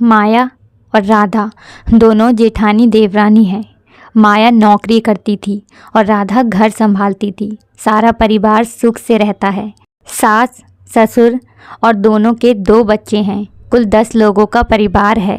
माया और राधा दोनों जेठानी देवरानी हैं। माया नौकरी करती थी और राधा घर संभालती थी। सारा परिवार सुख से रहता है। सास, ससुर और दोनों के 2 बच्चे हैं। कुल 10 लोगों का परिवार है।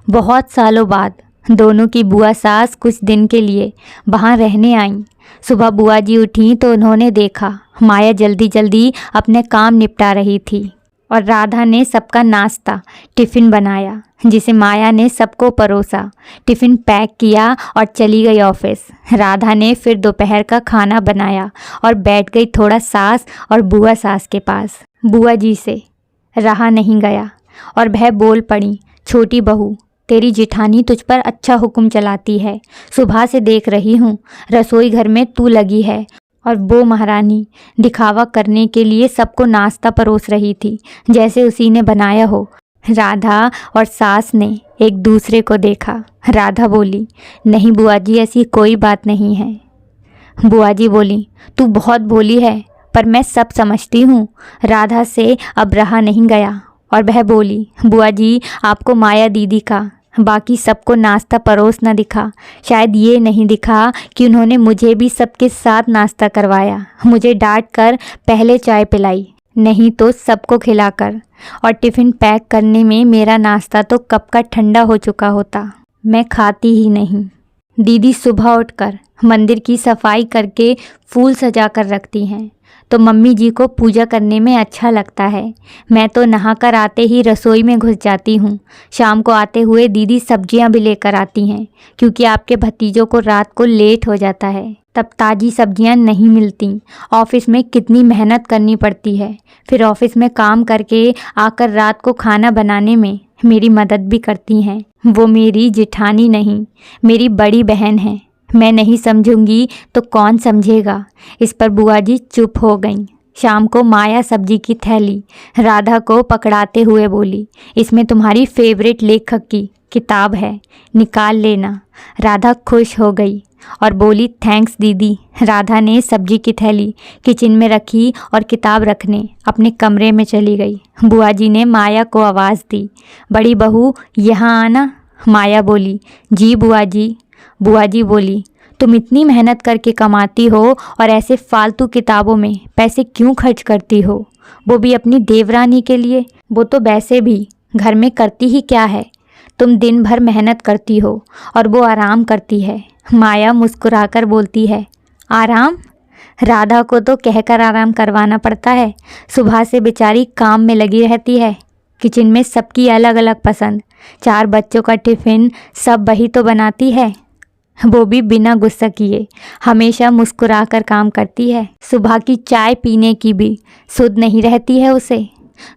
बहुत सालों बाद दोनों की बुआ सास कुछ दिन के लिए वहाँ रहने आईं। सुबह बुआ जी उठी तो उन्होंने देखा माया जल्दी जल्दी अपने काम निपटा रही थी और राधा ने सबका नाश्ता टिफ़िन बनाया, जिसे माया ने सबको परोसा। टिफ़िन पैक किया और चली गई ऑफिस। राधा ने फिर दोपहर का खाना बनाया और बैठ गई थोड़ा सास और बुआ सास के पास। बुआ जी से रहा नहीं गया और वह बोल पड़ी, छोटी बहू, तेरी जिठानी तुझ पर अच्छा हुक्म चलाती है। सुबह से देख रही हूँ रसोई घर में तू लगी है और वो महारानी दिखावा करने के लिए सबको नाश्ता परोस रही थी, जैसे उसी ने बनाया हो। राधा और सास ने एक दूसरे को देखा। राधा बोली, नहीं बुआ जी, ऐसी कोई बात नहीं है। बुआ जी बोली, तू बहुत भोली है, पर मैं सब समझती हूँ। राधा से अब रहा नहीं गया और वह बोली, बुआ जी, आपको माया दीदी का बाकी सबको नाश्ता परोस न दिखा। शायद ये नहीं दिखा कि उन्होंने मुझे भी सबके साथ नाश्ता करवाया, मुझे डांट कर पहले चाय पिलाई, नहीं तो सबको खिलाकर, और टिफ़िन पैक करने में मेरा नाश्ता तो कब का ठंडा हो चुका होता। मैं खाती ही नहीं। दीदी सुबह उठकर मंदिर की सफाई करके फूल सजा कर रखती हैं, तो मम्मी जी को पूजा करने में अच्छा लगता है। मैं तो नहाकर आते ही रसोई में घुस जाती हूँ। शाम को आते हुए दीदी सब्जियाँ भी लेकर आती हैं, क्योंकि आपके भतीजों को रात को लेट हो जाता है, तब ताज़ी सब्जियाँ नहीं मिलती। ऑफिस में कितनी मेहनत करनी पड़ती है, फिर ऑफिस में काम करके आकर रात को खाना बनाने में मेरी मदद भी करती हैं। वो मेरी जिठानी नहीं, मेरी बड़ी बहन है। मैं नहीं समझूंगी तो कौन समझेगा। इस पर बुआ जी चुप हो गईं। शाम को माया सब्जी की थैली राधा को पकड़ाते हुए बोली, इसमें तुम्हारी फेवरेट लेखक की किताब है, निकाल लेना। राधा खुश हो गई और बोली, थैंक्स दीदी। राधा ने सब्जी की थैली किचन में रखी और किताब रखने अपने कमरे में चली गई। बुआ जी ने माया को आवाज़ दी, बड़ी बहू यहाँ आना। माया बोली, जी बुआ जी। बुआ जी बोली, तुम इतनी मेहनत करके कमाती हो और ऐसे फालतू किताबों में पैसे क्यों खर्च करती हो, वो भी अपनी देवरानी के लिए। वो तो वैसे भी घर में करती ही क्या है, तुम दिन भर मेहनत करती हो और वो आराम करती है। माया मुस्कुराकर बोलती है, आराम? राधा को तो कहकर आराम करवाना पड़ता है। सुबह से बेचारी काम में लगी रहती है। किचन में सबकी अलग अलग पसंद, 4 बच्चों का टिफ़िन सब वही तो बनाती है, वो भी बिना गुस्सा किए। हमेशा मुस्कुराकर काम करती है। सुबह की चाय पीने की भी सुध नहीं रहती है उसे।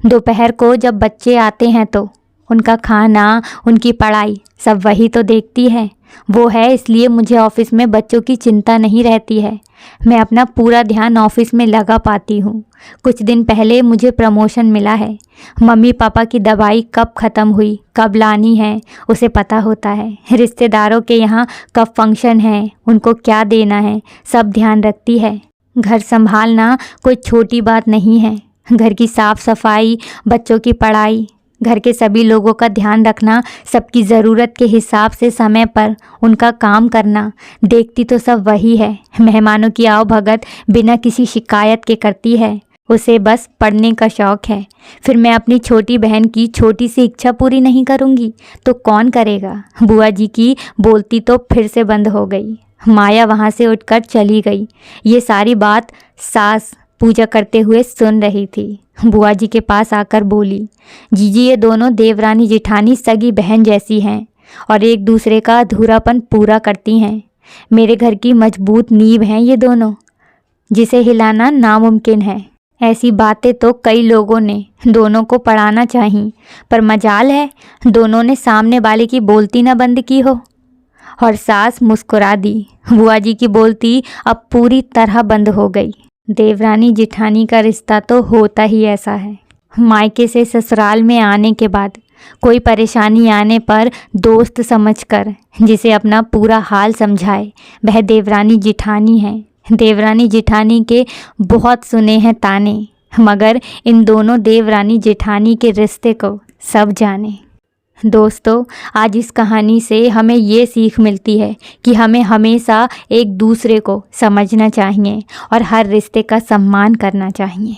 दोपहर को जब बच्चे आते हैं तो उनका खाना, उनकी पढ़ाई सब वही तो देखती है। वो है इसलिए मुझे ऑफिस में बच्चों की चिंता नहीं रहती है। मैं अपना पूरा ध्यान ऑफिस में लगा पाती हूँ। कुछ दिन पहले मुझे प्रमोशन मिला है। मम्मी पापा की दवाई कब ख़त्म हुई, कब लानी है, उसे पता होता है। रिश्तेदारों के यहाँ कब फंक्शन है, उनको क्या देना है, सब ध्यान रखती है। घर संभालना कोई छोटी बात नहीं है। घर की साफ़ सफाई, बच्चों की पढ़ाई, घर के सभी लोगों का ध्यान रखना, सबकी ज़रूरत के हिसाब से समय पर उनका काम करना, देखती तो सब वही है। मेहमानों की आओ भगत बिना किसी शिकायत के करती है। उसे बस पढ़ने का शौक़ है। फिर मैं अपनी छोटी बहन की छोटी सी इच्छा पूरी नहीं करूँगी तो कौन करेगा। बुआ जी की बोलती तो फिर से बंद हो गई। माया वहाँ से उठकर चली गई। ये सारी बात सास पूजा करते हुए सुन रही थी। बुआ जी के पास आकर बोली, जीजी, ये दोनों देवरानी जिठानी सगी बहन जैसी हैं और एक दूसरे का अधूरापन पूरा करती हैं। मेरे घर की मजबूत नींव हैं ये दोनों, जिसे हिलाना नामुमकिन है। ऐसी बातें तो कई लोगों ने दोनों को पढ़ाना चाहिए, पर मजाल है दोनों ने सामने वाले की बोलती न बंद की हो। और सास मुस्कुरा दी। बुआ जी की बोलती अब पूरी तरह बंद हो गई। देवरानी जिठानी का रिश्ता तो होता ही ऐसा है। मायके से ससुराल में आने के बाद कोई परेशानी आने पर दोस्त समझकर जिसे अपना पूरा हाल समझाए, वह देवरानी जिठानी है। देवरानी जिठानी के बहुत सुने हैं ताने, मगर इन दोनों देवरानी जिठानी के रिश्ते को सब जाने। दोस्तों, आज इस कहानी से हमें ये सीख मिलती है कि हमें हमेशा एक दूसरे को समझना चाहिए और हर रिश्ते का सम्मान करना चाहिए।